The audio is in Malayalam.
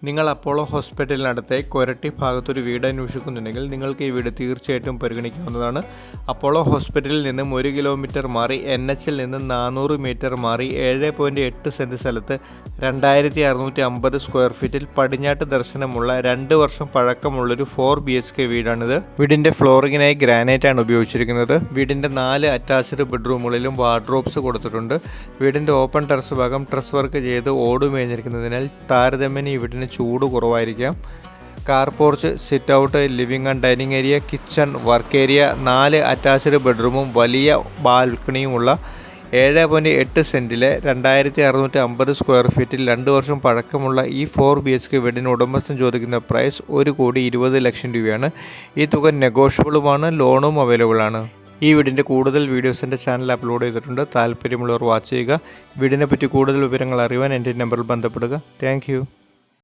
നിങ്ങൾ അപ്പോളോ ഹോസ്പിറ്റലിനടുത്തെ കൊരട്ടി ഭാഗത്തൊരു വീട് അന്വേഷിക്കുന്നുണ്ടെങ്കിൽ നിങ്ങൾക്ക് ഈ വീട് തീർച്ചയായിട്ടും പരിഗണിക്കാവുന്നതാണ്. അപ്പോളോ ഹോസ്പിറ്റലിൽ നിന്നും 1 കിലോമീറ്റർ മാറി NH ൽ നിന്ന് 400 മീറ്റർ മാറി 7.8 സെൻറ് സ്ഥലത്ത് 2650 സ്ക്വയർ ഫീറ്റിൽ പടിഞ്ഞാട്ട് ദർശനമുള്ള 2 വർഷം പഴക്കമുള്ളൊരു 4 BHK വീടാണിത്. വീടിൻ്റെ ഫ്ലോറിങ്ങിനായി ഗ്രാനൈറ്റ് ആണ് ഉപയോഗിച്ചിരിക്കുന്നത്. വീടിൻ്റെ 4 അറ്റാച്ച്ഡ് ബെഡ്റൂമുകളിലും വാർഡ്രോബ്സ് കൊടുത്തിട്ടുണ്ട്. വീടിൻ്റെ ഓപ്പൺ ടെറസ് ഭാഗം ട്രസ് വർക്ക് ചെയ്ത് ഓട് മേഞ്ഞിരിക്കുന്നതിനാൽ താരതമ്യേന ഈ വീടിന് ചൂട് കുറവായിരിക്കാം. Car porch, sit out, living and dining area, kitchen, work area, 4 attached ബെഡ്റൂമും വലിയ ബാൽക്കണിയുമുള്ള 7.8 സെൻറ്റിലെ 2650 സ്ക്വയർ ഫീറ്റിൽ 2 വർഷം പഴക്കമുള്ള ഈ 4 BHK വീടിന് ഉടമസ്ഥൻ ചോദിക്കുന്ന പ്രൈസ് 1,20,00,000 രൂപയാണ്. ഈ തുക നെഗോഷ്യബിളുമാണ്, ലോണും അവൈലബിൾ ആണ്. ഈ വീടിൻ്റെ കൂടുതൽ വീഡിയോസ് എൻ്റെ ചാനൽ അപ്ലോഡ് ചെയ്തിട്ടുണ്ട്. താല്പര്യമുള്ളവർ വാച്ച് ചെയ്യുക. വീടിനെ പറ്റി കൂടുതൽ വിവരങ്ങൾ അറിയുവാൻ എൻ്റെ നമ്പറിൽ ബന്ധപ്പെടുക. താങ്ക്